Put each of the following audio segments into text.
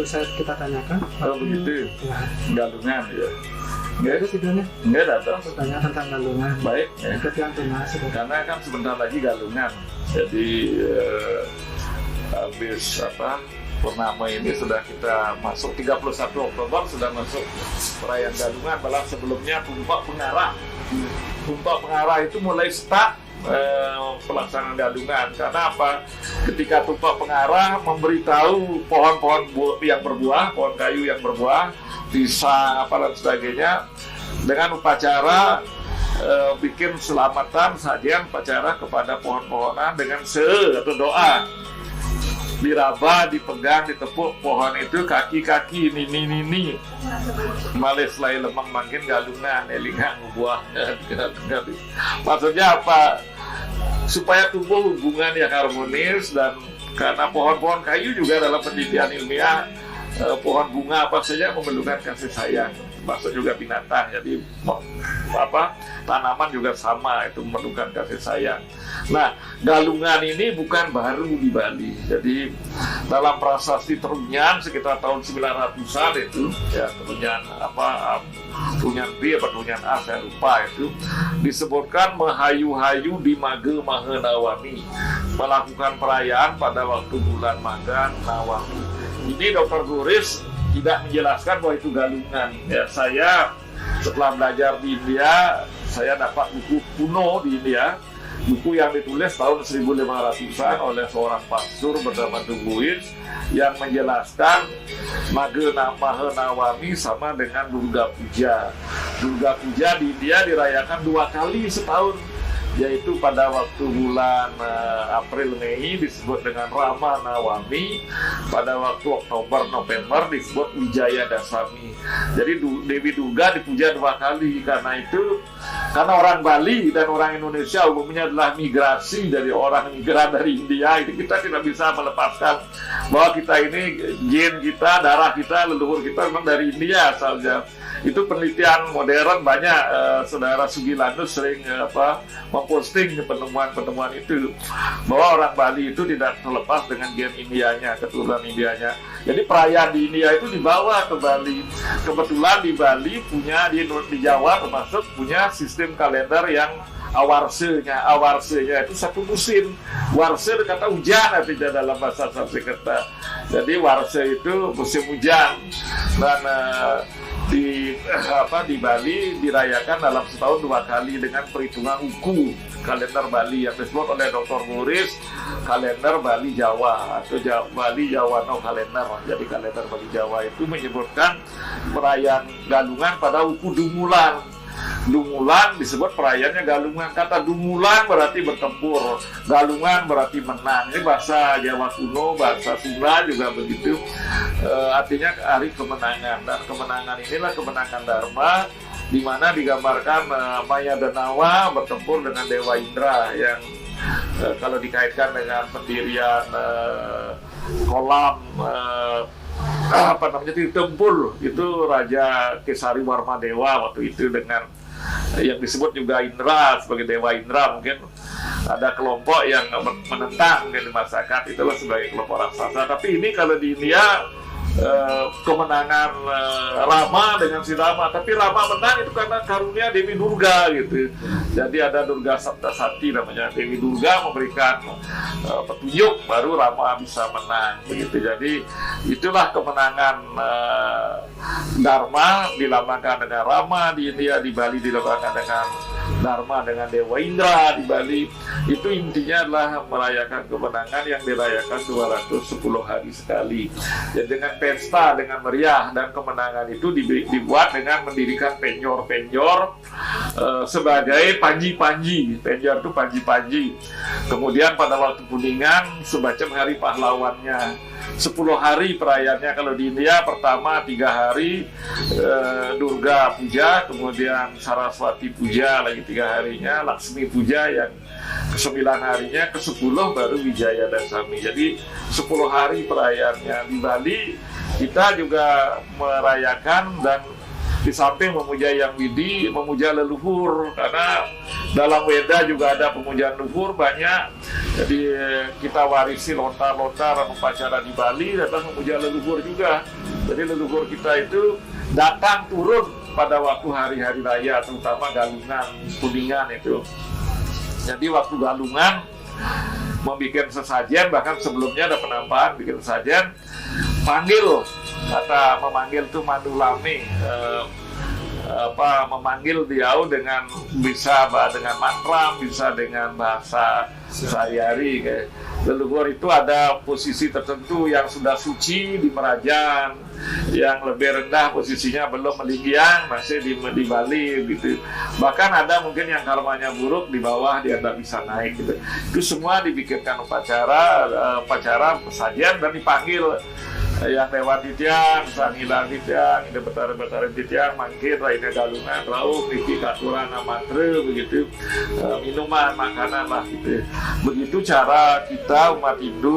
kita tanyakan. Oh begitu. Ya. Galungan ya. Nggak ada tidaknya. Nggak ada toh. Bertanya tentang galungan. Baik. Ya. Ikut yang tunas. Karena kan sebentar lagi galungan. Jadi habis purnama ini sudah kita masuk 31 Oktober sudah masuk perayaan galungan. Malah sebelumnya Tumpak Pengarah. Tumpak Pengarah itu mulai start pelaksanaan galungan. Karena apa? Ketika Tumpak Pengarah memberitahu pohon-pohon yang berbuah, pohon kayu yang berbuah, pisang apa dan sebagainya, dengan upacara bikin selamatan sajian upacara kepada pohon-pohonan dengan atau doa. Diraba, dipegang, ditepuk pohon itu kaki-kaki nini males lai lemang makin galungan elingang buah. Maksudnya apa? Supaya tumbuh hubungan yang harmonis, dan karena pohon-pohon kayu juga dalam penelitian ilmiah pohon bunga apa saja memerlukan kasih sayang, masuk juga binatang. Jadi tanaman juga sama, itu memerlukan kasih sayang. Nah, galungan ini bukan baru di Bali. Jadi dalam prasasti Trunyan sekitar tahun 900-an itu ya, Trunyan B atau Trunyan A saya lupa, itu disebutkan Mahayu-hayu di Mage Mahenawami, melakukan perayaan pada waktu bulan Maga Nawami. Ini Dr. Guris tidak menjelaskan bahwa itu galungan. Ya, saya setelah belajar di India, saya dapat buku kuno di India, buku yang ditulis tahun 1500-an oleh seorang pastor bernama Duguis, yang menjelaskan Mage Mahenawami sama dengan Durga Puja. Durga Puja di India dirayakan 2 kali setahun, yaitu pada waktu bulan April Mei disebut dengan Rama Nawami, pada waktu Oktober November disebut Wijaya Dasami. Jadi Dewi Durga dipuja 2 kali. Karena orang Bali dan orang Indonesia umumnya adalah migrasi dari orang migran dari India, itu kita tidak bisa melepaskan bahwa kita ini gen kita, darah kita, leluhur kita memang dari India asalnya. Itu penelitian modern banyak, saudara Sugilandus sering memposting penemuan-penemuan itu, bahwa orang Bali itu tidak terlepas dengan gen Indianya, keturunan Indianya. Jadi perayaan di India itu dibawa ke Bali. Kebetulan di Bali punya, di Jawa termasuk punya sistem kalender yang awarsenya itu satu musim. Warse kata hujan artinya dalam bahasa Sanskerta. Jadi warse itu musim hujan, dan di Bali dirayakan dalam setahun 2 kali dengan perhitungan uku, kalender Bali yang disebut oleh Dr. Muris kalender Bali Jawa atau Bali Jawa no kalender. Jadi kalender Bali Jawa itu menyebutkan perayaan galungan pada uku Dumulan. Dumulan disebut perayaannya galungan. Kata Dumulan berarti bertempur, galungan berarti menang. Ini bahasa Jawa kuno, bahasa Sunda juga begitu. Artinya hari kemenangan, dan kemenangan inilah kemenangan Dharma, di mana digambarkan Maya Danawa bertempur dengan Dewa Indra yang kalau dikaitkan dengan pendirian kolam Tirtempur itu Raja Kesari Warmadewa waktu itu, dengan yang disebut juga Indra sebagai Dewa Indra. Mungkin ada kelompok yang menentang mungkin di masyarakat, itulah sebagai kelompok raksasa. Tapi ini kalau di India kemenangan Rama dengan si Rama, tapi Rama menang itu karena karunia Dewi Durga gitu. Jadi ada Durga Saptasati namanya, Dewi Durga memberikan petunjuk baru Rama bisa menang begitu. Jadi itulah kemenangan Dharma dilambangkan dengan Rama di India, di Bali dilambangkan dengan Dharma dengan Dewa Indra di Bali. Itu intinya adalah merayakan kemenangan yang dirayakan 210 hari sekali. Jadi dengan pesta, dengan meriah, dan kemenangan itu dibuat dengan mendirikan penjor-penjor sebagai panji-panji. Penjor itu panji-panji. Kemudian pada waktu kuningan semacam hari pahlawannya. 10 hari perayaannya kalau di India. Pertama 3 hari Durga Puja, kemudian Saraswati Puja lagi 3 harinya, Laksmi Puja yang ke-9 harinya, ke-10 baru Wijaya Dasami. Jadi 10 hari perayaannya. Di Bali kita juga merayakan dan Di samping memuja Yang Widi, memuja leluhur, karena dalam Weda juga ada pemujaan leluhur banyak. Jadi kita warisi lontar-lontar upacara di Bali, datang memuja leluhur juga. Jadi leluhur kita itu datang turun pada waktu hari-hari raya, terutama Galungan, Kuningan itu. Jadi waktu Galungan membuat sesajen, bahkan sebelumnya ada penampahan bikin sesajen, panggil, kata memanggil itu mandulame, memanggil dia dengan bisa dengan mantra, bisa dengan bahasa sehari-hari. Leluhur itu ada posisi tertentu yang sudah suci di Merajan, yang lebih rendah posisinya belum melinggiang, masih di Bali gitu. Bahkan ada mungkin yang karmanya buruk di bawah, dia tidak bisa naik gitu. Itu semua dibikinkan upacara pesajian dan dipanggil yang lewat titiang, sangilang titiang, ini betara-betara titiang, mangkir, lainnya Galungan, rauh, niki, katuran, mantra, begitu, minuman, makanan lah gitu. Begitu cara kita umat Hindu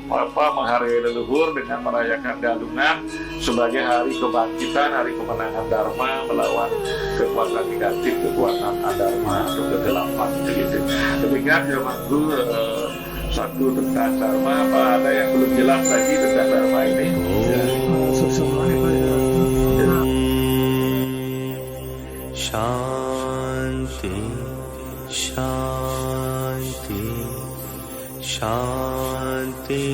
menghargai leluhur dengan merayakan Galungan sebagai hari kebangkitan, hari kemenangan Dharma melawan kekuatan negatif, kekuatan adharma atau kegelapan begitu. Demikian zaman dulu satu tentang Dharma. Apa ada yang belum jelas lagi tentang Dharma ini? Shanti, Shanti, Shanti.